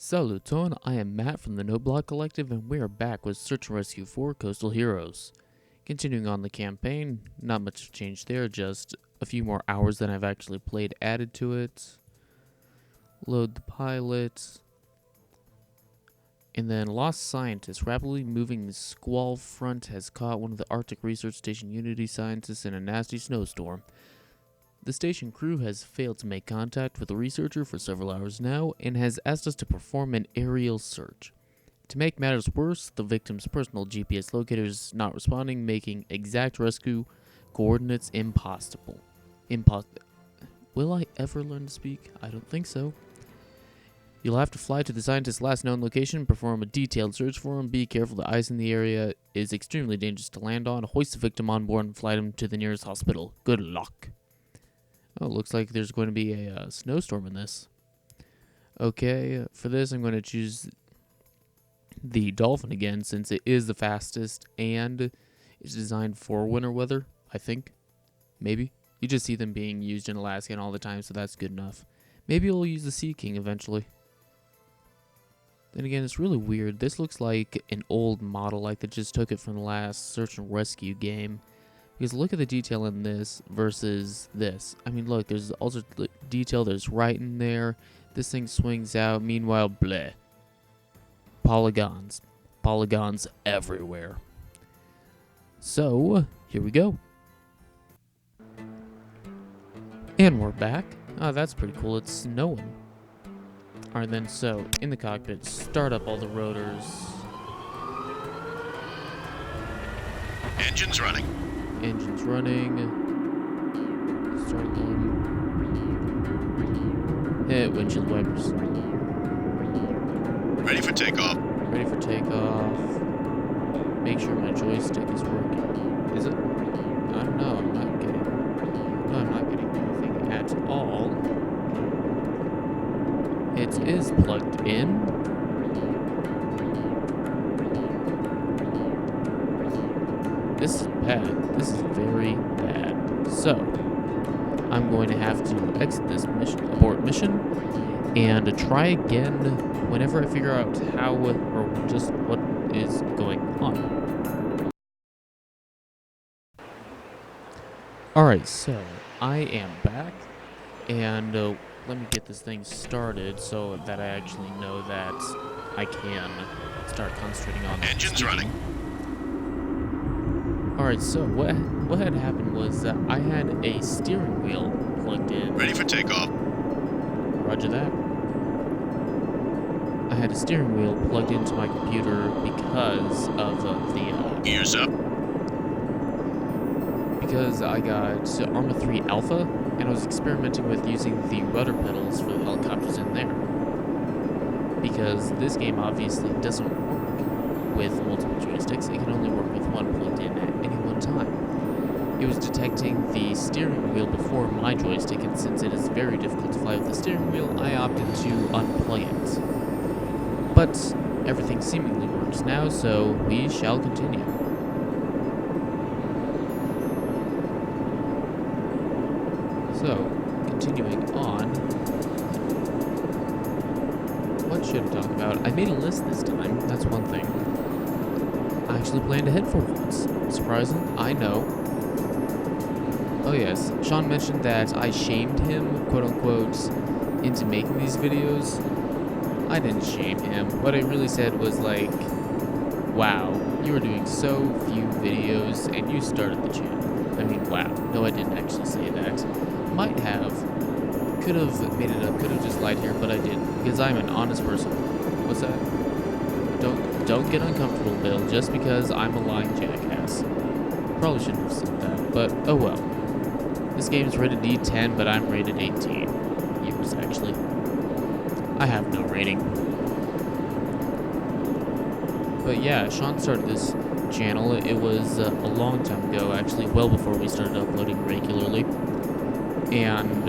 Saluton, I am Matt from the No Block Collective, and we are back with Search and Rescue 4 Coastal Heroes. Continuing on the campaign, not much have changed there, just a few more hours than I've actually played added to it. Load the pilot. And then Lost Scientist, rapidly moving squall front, has caught one of the Arctic Research Station Unity scientists in a nasty snowstorm. The station crew has failed to make contact with the researcher for several hours now and has asked us to perform an aerial search. To make matters worse, the victim's personal GPS locator is not responding, making exact rescue coordinates impossible. Will I ever learn to speak? I don't think so. You'll have to fly to the scientist's last known location, perform a detailed search for him. Be careful, the ice in the area is extremely dangerous to land on. Hoist the victim on board and fly him to the nearest hospital. Good luck. Oh, looks like there's going to be a snowstorm in this. Okay, for this I'm going to choose the Dolphin again, since it is the fastest and it's designed for winter weather, I think. Maybe. You just see them being used in Alaska all the time, so that's good enough. Maybe we'll use the Sea King eventually. Then again, it's really weird. This looks like an old model, like they just took it from the last Search and Rescue game. Because look at the detail in this versus this. I mean, look, there's also detail, there's writing there. This thing swings out. Meanwhile, bleh. Polygons. Polygons everywhere. So, here we go. And we're back. Oh, that's pretty cool. It's snowing. Alright then, so, in the cockpit, start up all the rotors. Engines running. Engines running. Start them. Hit windshield wipers. Ready for takeoff. Ready for takeoff. Make sure my joystick is working. Is it? I don't know. I'm not getting anything at all. It is plugged in. This is bad. This is very bad. So, I'm going to have to exit this mission, abort mission, and try again whenever I figure out how or just what is going on. Alright, so I am back, and let me get this thing started so that I actually know that I can start concentrating on engines speaking. Running. Alright, so what had happened was that I had a steering wheel plugged in. Ready for takeoff. Roger that. I had a steering wheel plugged into my computer because of Gears up. because I got Arma 3 Alpha, and I was experimenting with using the rudder pedals for the helicopters in there. Because this game obviously doesn't work with multiple joysticks, it can only work with one plugged in at any one time. It was detecting the steering wheel before my joystick, and since it is very difficult to fly with the steering wheel, I opted to unplug it. But everything seemingly works now, so we shall continue. So, continuing on, what should I talk about? I made a list this time, that's one thing. I actually planned ahead for once. Surprising? I know. Oh yes, Sean mentioned that I shamed him, quote-unquote, into making these videos. I didn't shame him. What I really said was like, wow, you were doing so few videos and you started the channel. I mean, wow. No, I didn't actually say that. Might have. Could have made it up, could have just lied here, but I didn't, because I'm an honest person. What's that? Don't get uncomfortable, Bill, just because I'm a lying jackass. Probably shouldn't have said that, but oh well. This game is rated D10, but I'm rated 18. Years, actually. I have no rating. But yeah, Sean started this channel. It was a long time ago, actually, well before we started uploading regularly. And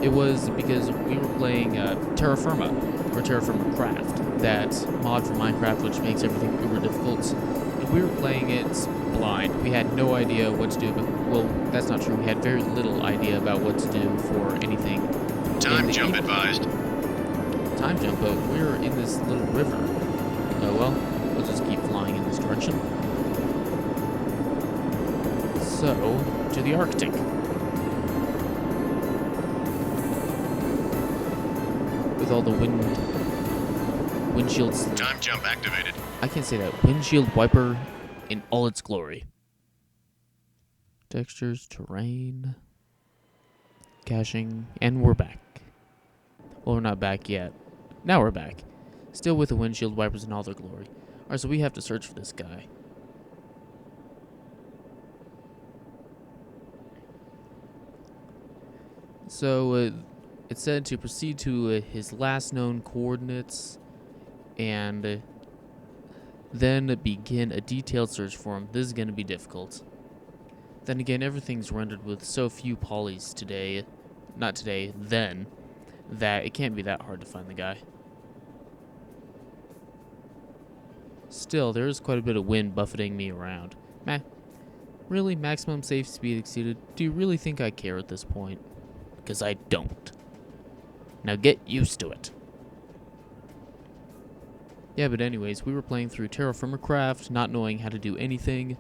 it was because we were playing Terra Firma, or Terra Firma Craft, that mod for Minecraft which makes everything uber difficult. And we were playing it blind. We had no idea what to do, but, well, that's not true. We had very little idea about what to do for anything. Time jump advised. time jump, but we're in this little river. Oh well, we'll just keep flying in this direction. So, to the Arctic. With all the windshields. Time jump activated. I can't say that. Windshield wiper in all its glory. Textures, terrain, caching, and we're back. Well, we're not back yet. Now we're back. Still with the windshield wipers in all their glory. Alright, so we have to search for this guy. So, it said to proceed to his last known coordinates and then begin a detailed search for him. This is going to be difficult. Then again, everything's rendered with so few polys today, not today, then, that it can't be that hard to find the guy. Still, there is quite a bit of wind buffeting me around. Meh. Really, maximum safe speed exceeded? Do you really think I care at this point? Because I don't. Now get used to it. Yeah, but anyways, we were playing through Terra Firma Craft, not knowing how to do anything.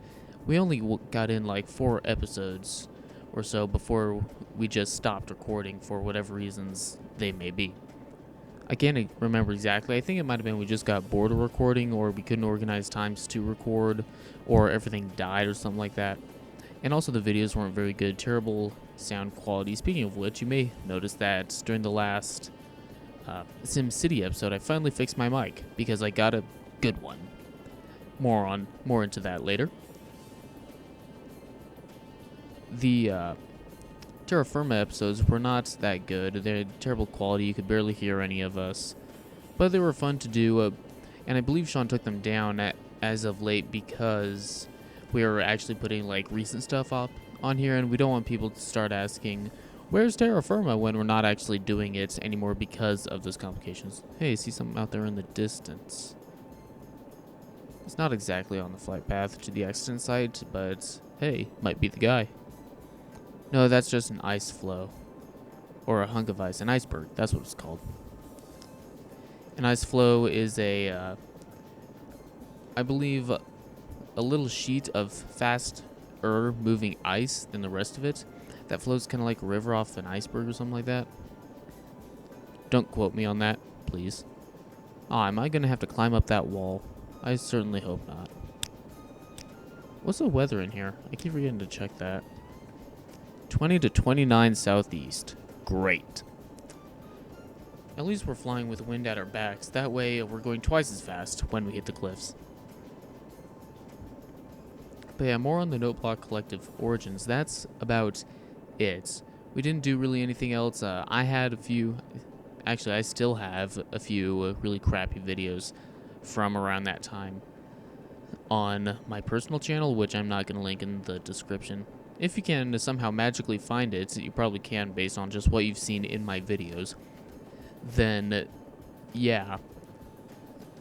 We only got in like 4 episodes or so before we just stopped recording for whatever reasons they may be. I can't remember exactly. I think it might have been we just got bored of recording, or we couldn't organize times to record, or everything died or something like that. And also the videos weren't very good, terrible sound quality. Speaking of which, you may notice that during the last SimCity episode, I finally fixed my mic because I got a good one. More into that later. The Terra Firma episodes were not that good. They had terrible quality. You could barely hear any of us. But they were fun to do. And I believe Sean took them down as of late because we were actually putting like recent stuff up on here. And we don't want people to start asking, where's Terra Firma, when we're not actually doing it anymore because of those complications. Hey, see something out there in the distance. It's not exactly on the flight path to the accident site, but hey, might be the guy. No, that's just an ice floe. Or a hunk of ice. An iceberg. That's what it's called. An ice floe is I believe, a little sheet of faster moving ice than the rest of it. That flows kind of like a river off an iceberg or something like that. Don't quote me on that, please. Am I going to have to climb up that wall? I certainly hope not. What's the weather in here? I keep forgetting to check that. 20 to 29 southeast. Great. At least we're flying with wind at our backs. That way we're going twice as fast when we hit the cliffs. But yeah, more on the Note Block Collective Origins. That's about it. We didn't do really anything else. I had a few... Actually, I still have a few really crappy videos from around that time on my personal channel, which I'm not going to link in the description. If you can somehow magically find it, you probably can based on just what you've seen in my videos, then yeah,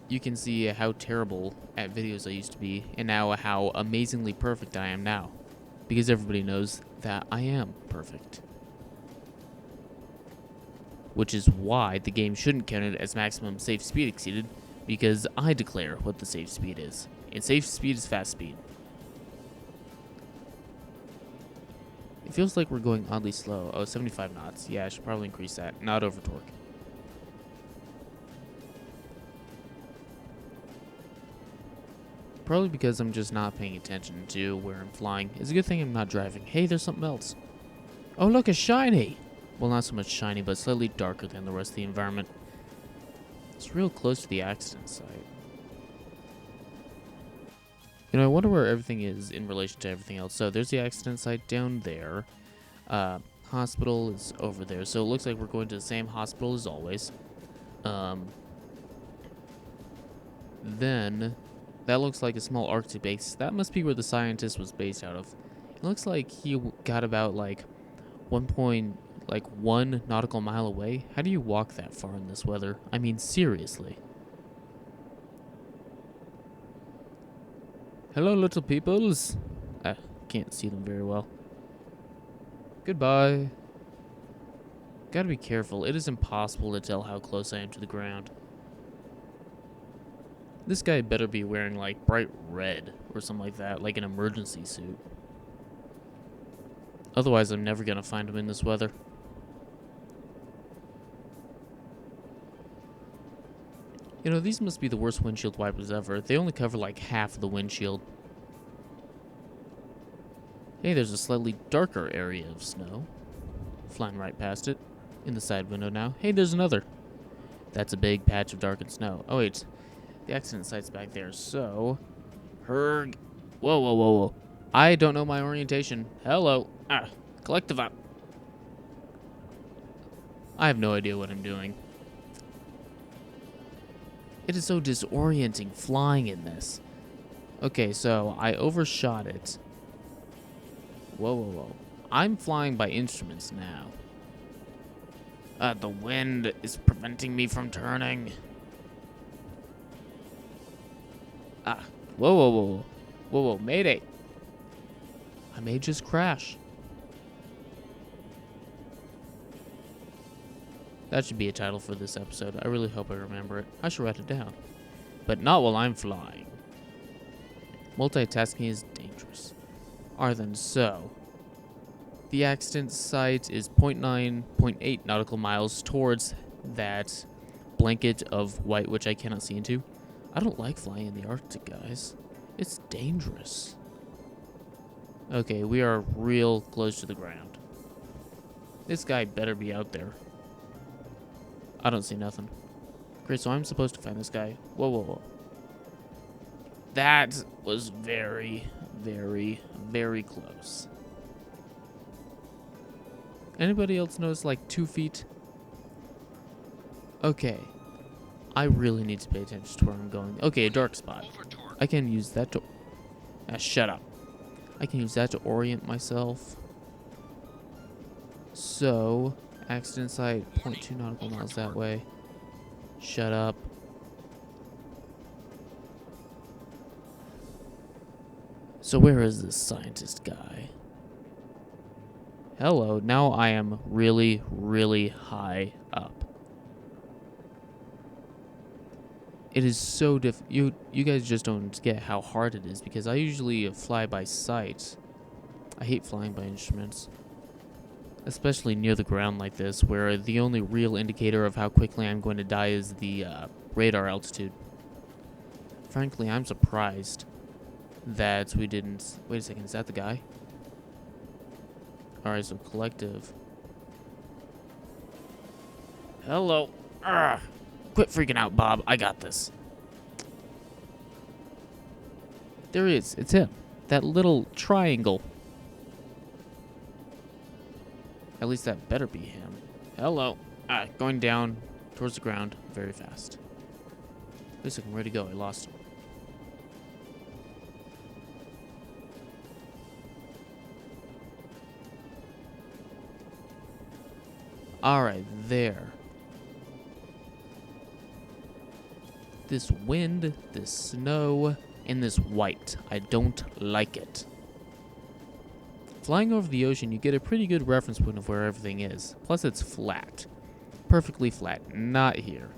you can see how terrible at videos I used to be, and now how amazingly perfect I am now, because everybody knows that I am perfect. Which is why the game shouldn't count it as maximum safe speed exceeded, because I declare what the safe speed is, and safe speed is fast speed. It feels like we're going oddly slow. Oh, 75 knots. Yeah, I should probably increase that. Not over torque. Probably because I'm just not paying attention to where I'm flying. It's a good thing I'm not driving. Hey, there's something else. Oh, look, a shiny! Well, not so much shiny, but slightly darker than the rest of the environment. It's real close to the accident site. You know, I wonder where everything is in relation to everything else. So there's the accident site down there. Hospital is over there. So it looks like we're going to the same hospital as always. Then that looks like a small Arctic base. That must be where the scientist was based out of. It looks like he got about like 1 nautical mile away. How do you walk that far in this weather? I mean, seriously. Hello, little peoples. I can't see them very well. Goodbye. Gotta be careful. It is impossible to tell how close I am to the ground. This guy better be wearing, like, bright red or something like that, like an emergency suit. Otherwise, I'm never gonna find him in this weather. You know, these must be the worst windshield wipers ever. They only cover like half of the windshield. Hey, there's a slightly darker area of snow. Flying right past it. In the side window now. Hey, there's another. That's a big patch of darkened snow. Oh, wait. The accident site's back there, so... Herg. Whoa, whoa, whoa, whoa. I don't know my orientation. Hello. Collective up. I have no idea what I'm doing. It is so disorienting flying in this. Okay, so I overshot it. Whoa, whoa, whoa. I'm flying by instruments now. The wind is preventing me from turning. Whoa, whoa, whoa, whoa. Whoa, whoa, mayday. I may just crash. That should be a title for this episode. I really hope I remember it. I should write it down. But not while I'm flying. Multitasking is dangerous. Alright then, so... The accident site is 0.8 nautical miles towards that blanket of white, which I cannot see into. I don't like flying in the Arctic, guys. It's dangerous. Okay, we are real close to the ground. This guy better be out there. I don't see nothing. Great, so I'm supposed to find this guy. Whoa, whoa, whoa. That was very, very, very close. Anybody else notice like 2 feet? Okay. I really need to pay attention to where I'm going. Okay, a dark spot. I can use that to... shut up. I can use that to orient myself. So, accident site, 0.2 nautical miles that way. Shut up. So where is this scientist guy? Hello, now I am really, really high up. It is so you guys just don't get how hard it is, because I usually fly by sight. I hate flying by instruments. Especially near the ground like this, where the only real indicator of how quickly I'm going to die is the radar altitude. Frankly, I'm surprised that we didn't... Wait a second, is that the guy? Alright, so collective. Hello. Arrgh. Quit freaking out, Bob. I got this. There he is. It's him. That little triangle. At least that better be him. Hello. Going down towards the ground very fast. Wait a second, where'd he go? I lost him. Alright, there. This wind, this snow, and this white. I don't like it. Flying over the ocean, you get a pretty good reference point of where everything is. Plus, it's flat. Perfectly flat. Not here.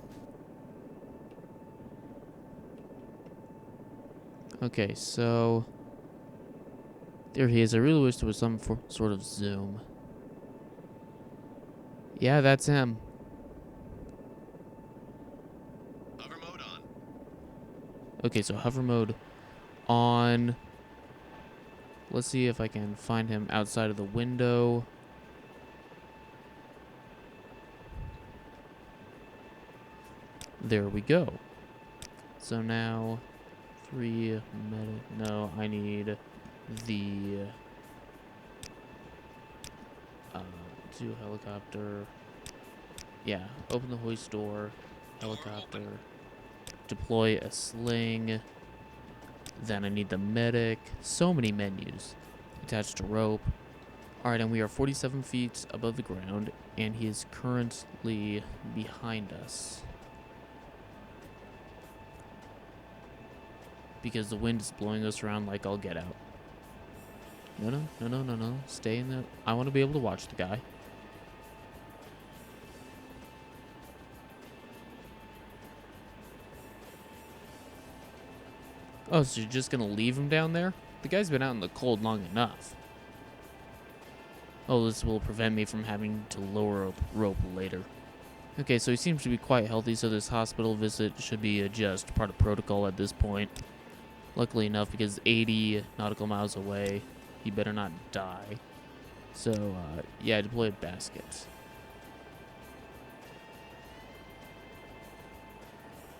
Okay, so... There he is. I really wish there was some sort of zoom. Yeah, that's him. Hover mode on. Okay, so hover mode on. Let's see if I can find him outside of the window. There we go. So now, 3 medic. No, I need the 2 helicopter. Yeah, open the hoist door. Helicopter. Deploy a sling. Then I need the medic. So many menus. Attached to rope. Alright, and we are 47 feet above the ground, and he is currently behind us. Because the wind is blowing us around like I'll get out. No. Stay in the... I want to be able to watch the guy. Oh, so you're just gonna leave him down there? The guy's been out in the cold long enough. Oh, this will prevent me from having to lower a rope later. Okay, so he seems to be quite healthy, so this hospital visit should be just part of protocol at this point. Luckily enough, because 80 nautical miles away, he better not die. So, yeah, I deployed baskets.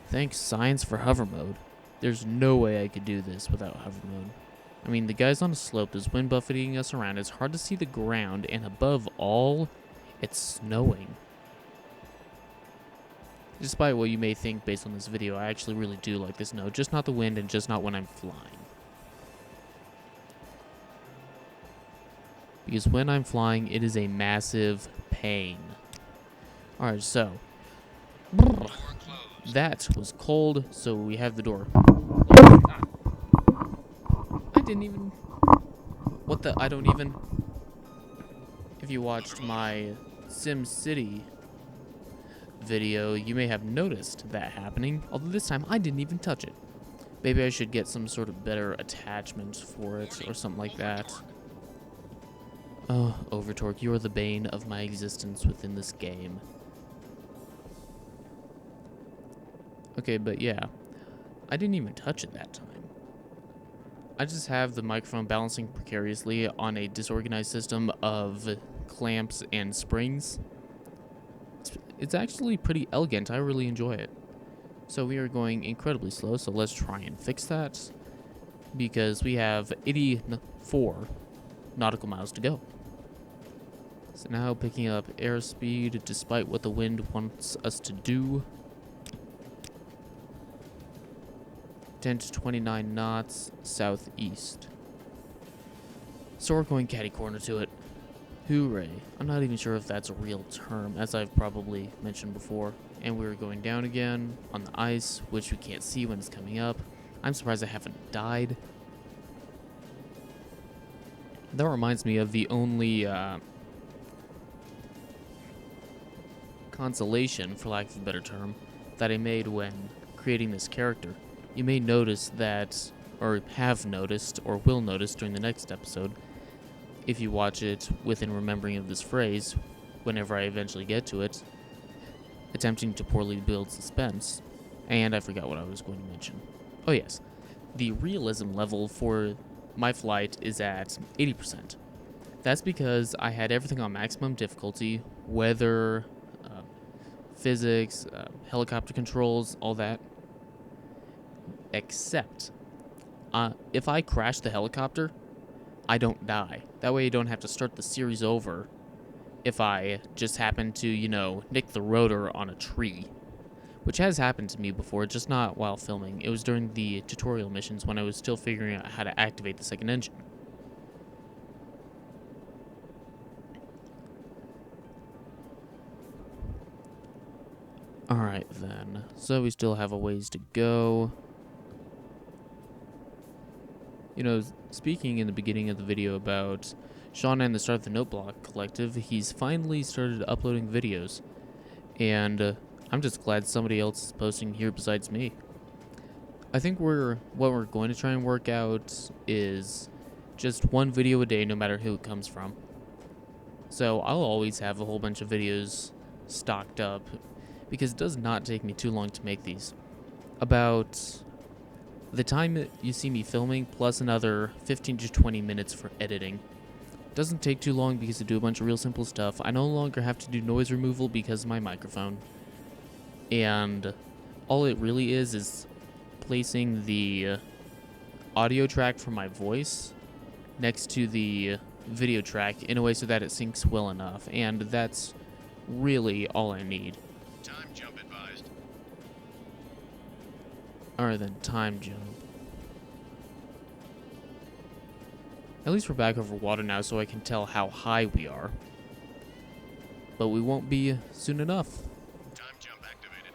Thanks science for hover mode. There's no way I could do this without hover mode. I mean, the guy's on a slope, there's wind buffeting us around, it's hard to see the ground, and above all, it's snowing. Despite what you may think based on this video, I actually really do like the snow, just not the wind and just not when I'm flying. Because when I'm flying, it is a massive pain. Alright, so. That was cold, so we have the door. I didn't even... What the... I don't even... If you watched my SimCity video, you may have noticed that happening, although this time I didn't even touch it. Maybe I should get some sort of better attachment for it or something like that. Oh, Overtorque, you are the bane of my existence within this game. Okay, but yeah, I didn't even touch it that time. I just have the microphone balancing precariously on a disorganized system of clamps and springs. It's actually pretty elegant. I really enjoy it. So we are going incredibly slow, so let's try and fix that. Because we have 84 nautical miles to go. So now picking up airspeed despite what the wind wants us to do. 10 to 29 knots southeast. So we're going catty corner to it. Hooray. I'm not even sure if that's a real term, as I've probably mentioned before. And we're going down again on the ice, which we can't see when it's coming up. I'm surprised I haven't died. That reminds me of the only consolation, for lack of a better term, that I made when creating this character. You may notice that, or have noticed, or will notice during the next episode, if you watch it within remembering of this phrase, whenever I eventually get to it, attempting to poorly build suspense. And I forgot what I was going to mention. Oh yes, the realism level for my flight is at 80%. That's because I had everything on maximum difficulty, weather, physics, helicopter controls, all that. Except, if I crash the helicopter, I don't die. That way I don't have to start the series over if I just happen to, you know, nick the rotor on a tree. Which has happened to me before, just not while filming. It was during the tutorial missions when I was still figuring out how to activate the second engine. Alright then, so we still have a ways to go. You know, speaking in the beginning of the video about Sean and the start of the Noteblock Collective, he's finally started uploading videos. And I'm just glad somebody else is posting here besides me. I think what we're going to try and work out is just one video a day no matter who it comes from. So I'll always have a whole bunch of videos stocked up because it does not take me too long to make these. About the time you see me filming plus another 15 to 20 minutes for editing. Doesn't take too long because I do a bunch of real simple stuff. I no longer have to do noise removal because of my microphone. And all it really is placing the audio track for my voice next to the video track in a way so that it syncs well enough. And that's really all I need. Time jump advised. Alright then, time jump. At least we're back over water now so I can tell how high we are. But we won't be soon enough. Time jump activated.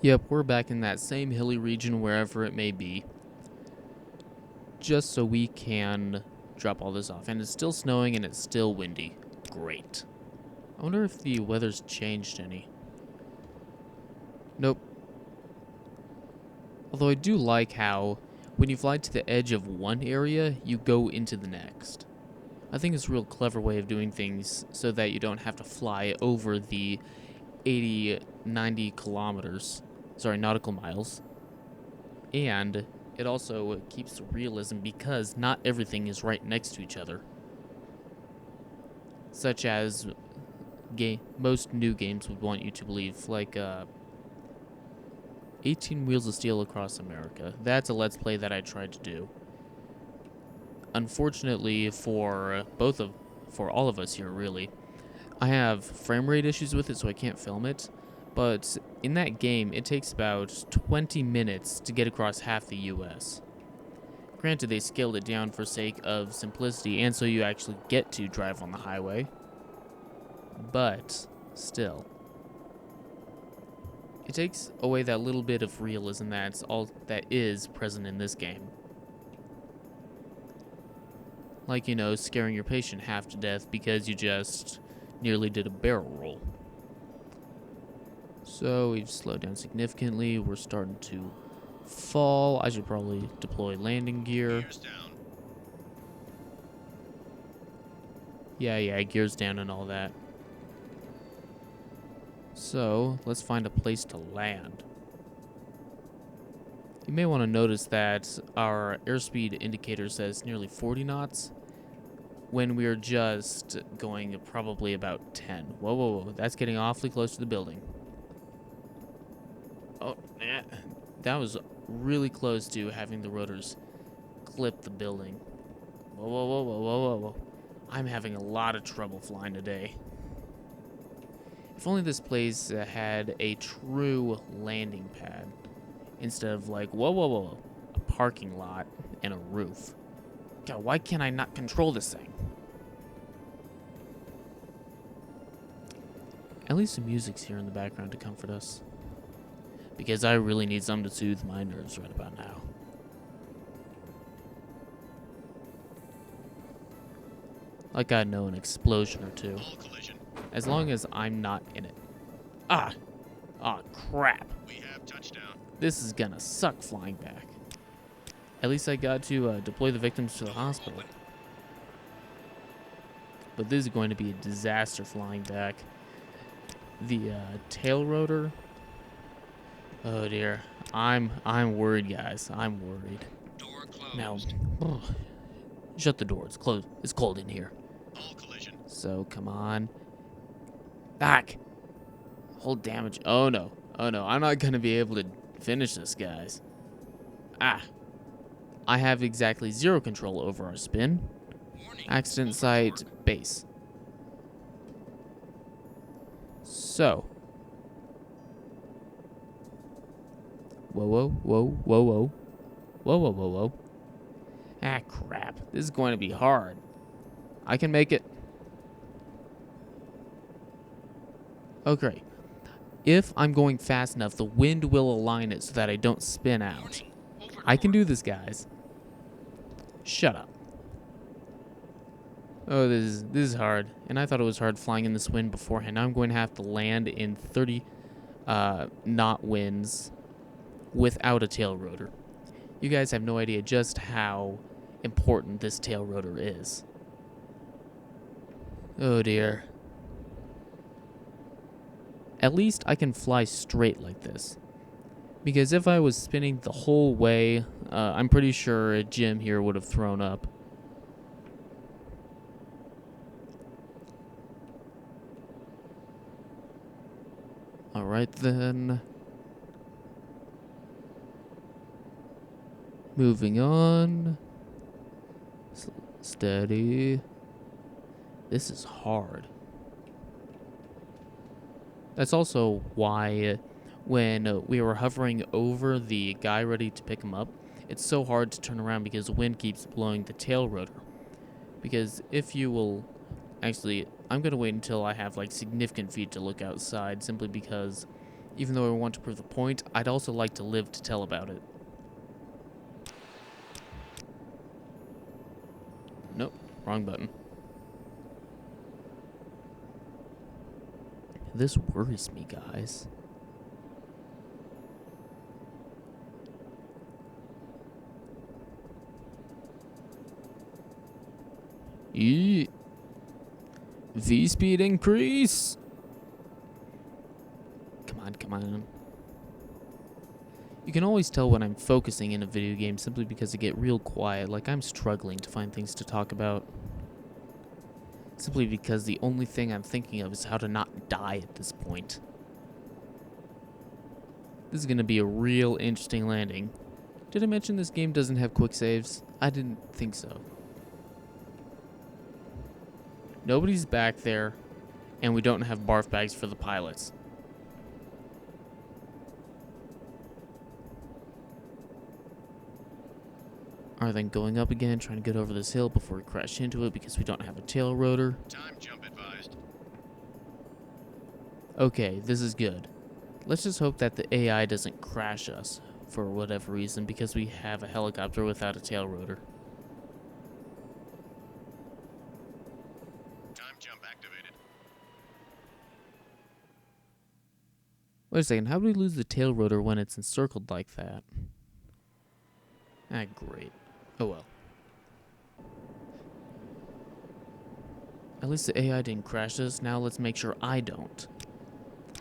Yep, we're back in that same hilly region wherever it may be. just so we can drop all this off. And it's still snowing and it's still windy. Great. I wonder if the weather's changed any. Nope. Although I do like how when you fly to the edge of one area, you go into the next. I think it's a real clever way of doing things so that you don't have to fly over the 80, 90 kilometers, nautical miles. And it also keeps realism because not everything is right next to each other. Such as most new games would want you to believe, like 18 Wheels of Steel Across America. That's a Let's Play that I tried to do. Unfortunately for all of us here, really, I have frame rate issues with it, so I can't film it. But in that game, it takes about 20 minutes to get across half the U.S. Granted, they scaled it down for sake of simplicity, and so you actually get to drive on the highway. But still, it takes away that little bit of realism that's all that is present in this game. Like, you know, scaring your patient half to death because you just nearly did a barrel roll. So we've slowed down significantly. We're starting to fall. I should probably deploy landing gear. Gears down. Yeah, gears down and all that. So let's find a place to land. You may want to notice that our airspeed indicator says nearly 40 knots when we're just going probably about 10. Whoa, that's getting awfully close to the building. Oh, that was really close to having the rotors clip the building. Whoa. I'm having a lot of trouble flying today. If only this place had a true landing pad instead of like, whoa, a parking lot and a roof. God, why can't I not control this thing? At least the music's here in the background to comfort us. Because I really need something to soothe my nerves right about now. Like I know an explosion or two. All collision. As long as I'm not in it. Ah, crap. We have touchdown. This is gonna suck flying back. At least I got to deploy the victims to the hospital. But this is going to be a disaster flying back. The tail rotor. Oh dear. I'm worried, guys. I'm worried. Door closed. Now, shut the door. It's closed. It's cold in here. All collision. So come on. Back. Hold damage. Oh no. I'm not gonna be able to finish this, guys. I have exactly 0 control over our spin. Warning. Accident site base. So. Whoa. Ah, crap. This is going to be hard. I can make it. Okay. If I'm going fast enough, the wind will align it so that I don't spin out. Warning. I can do this, guys. Shut up. Oh, this is hard. And I thought it was hard flying in this wind beforehand. Now I'm going to have to land in 30 knot winds without a tail rotor. You guys have no idea just how important this tail rotor is. Oh dear. At least I can fly straight like this. Because if I was spinning the whole way, I'm pretty sure Jim here would have thrown up. Alright then. Moving on. Steady. This is hard. That's also why when we were hovering over the guy ready to pick him up, it's so hard to turn around because the wind keeps blowing the tail rotor. Because if you will... Actually, I'm going to wait until I have like significant feet to look outside, simply because even though I want to prove the point, I'd also like to live to tell about it. Nope, wrong button. This worries me, guys. V-speed increase. Come on, come on. You can always tell when I'm focusing in a video game simply because I get real quiet, like I'm struggling to find things to talk about. Simply because the only thing I'm thinking of is how to not die at this point. This is going to be a real interesting landing. Did I mention this game doesn't have quick saves? I didn't think so. Nobody's back there, and we don't have barf bags for the pilots. Alright, then going up again, trying to get over this hill before we crash into it because we don't have a tail rotor. Time jump advised. Okay, this is good. Let's just hope that the AI doesn't crash us for whatever reason because we have a helicopter without a tail rotor. Time jump activated. Wait a second, how do we lose the tail rotor when it's encircled like that? Ah, great. Oh well. At least the AI didn't crash us. Now let's make sure I don't.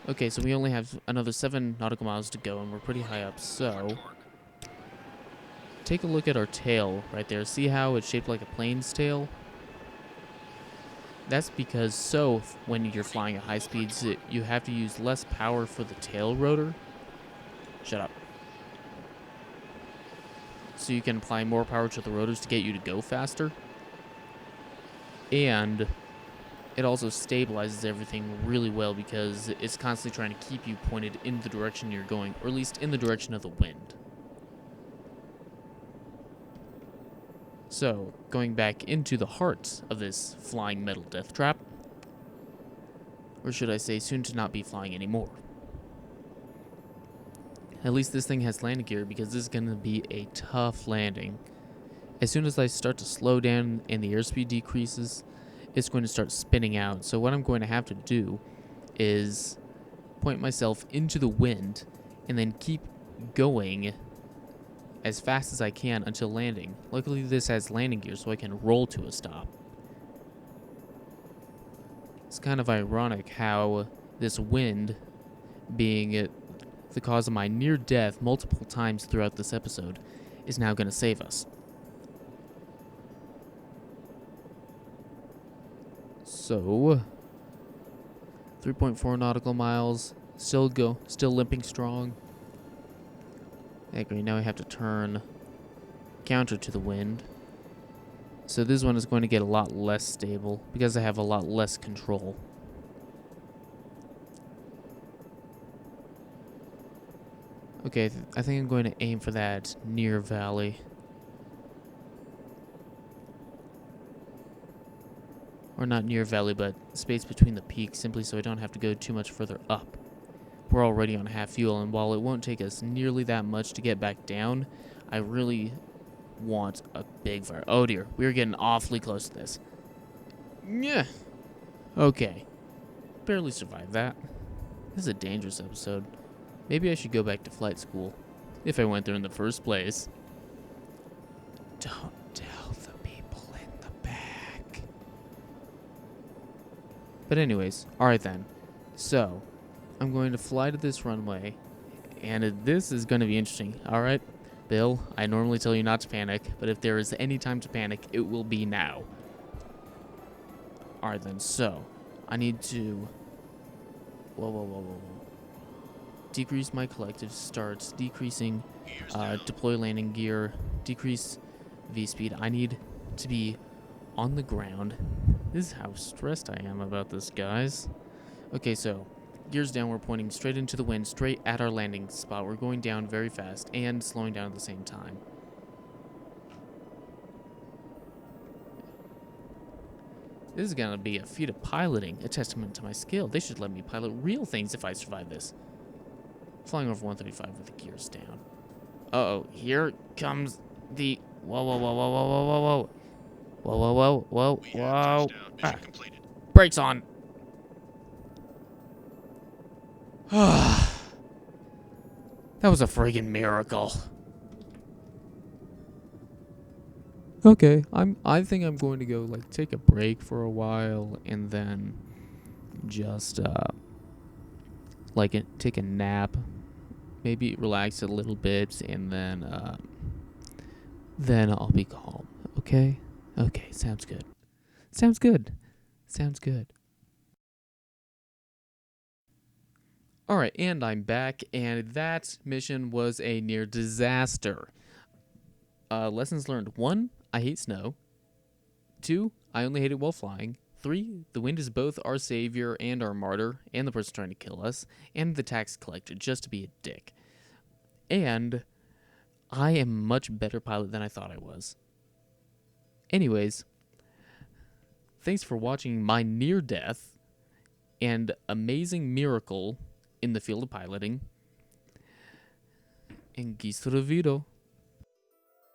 Okay, so we only have another 7 nautical miles to go, and we're pretty high up, so... Take a look at our tail right there. See how it's shaped like a plane's tail? That's because when you're flying at high speeds, you have to use less power for the tail rotor. Shut up. So you can apply more power to the rotors to get you to go faster. And it also stabilizes everything really well because it's constantly trying to keep you pointed in the direction you're going, or at least in the direction of the wind. So, going back into the heart of this flying metal death trap, or should I say soon to not be flying anymore. At least this thing has landing gear because this is going to be a tough landing. As soon as I start to slow down and the airspeed decreases, it's going to start spinning out. So what I'm going to have to do is point myself into the wind and then keep going as fast as I can until landing. Luckily this has landing gear so I can roll to a stop. It's kind of ironic how this wind, being the cause of my near death multiple times throughout this episode, is now going to save us. So, 3.4 nautical miles, still limping strong. Okay, now I have to turn counter to the wind. So this one is going to get a lot less stable because I have a lot less control. Okay, I think I'm going to aim for that near valley. Or not near valley, but space between the peaks, simply so I don't have to go too much further up. We're already on half fuel, and while it won't take us nearly that much to get back down, I really want a big fire. Oh dear, we're getting awfully close to this. Yeah. Okay. Barely survived that. This is a dangerous episode. Maybe I should go back to flight school. If I went there in the first place. Don't tell the people in the back. But anyways, alright then. So, I'm going to fly to this runway. And this is going to be interesting. Alright, Bill, I normally tell you not to panic. But if there is any time to panic, it will be now. Alright then, so, I need to... Whoa. Decrease my collective starts, decreasing deploy landing gear, decrease V-speed. I need to be on the ground. This is how stressed I am about this, guys. Okay, so gears down, we're pointing straight into the wind, straight at our landing spot. We're going down very fast and slowing down at the same time. This is gonna be a feat of piloting, a testament to my skill. They should let me pilot real things if I survive this. Flying over 135 with the gears down. Uh-oh, here comes the... Whoa. Whoa, whoa, whoa, whoa, We have whoa. touchdown. Mission completed. Brakes on. That was a friggin' miracle. Okay, I think I'm going to go like take a break for a while and then just take a nap, maybe relax a little bit, and then I'll be calm. Okay? Okay, sounds good. Sounds good. Sounds good. All right, and I'm back, and that mission was a near disaster. Lessons learned: 1, I hate snow. 2, I only hate it while flying. 3, the wind is both our savior and our martyr, and the person trying to kill us, and the tax collector just to be a dick. And I am a much better pilot than I thought I was. Anyways, thanks for watching my near death and amazing miracle in the field of piloting. And Gistro Vito.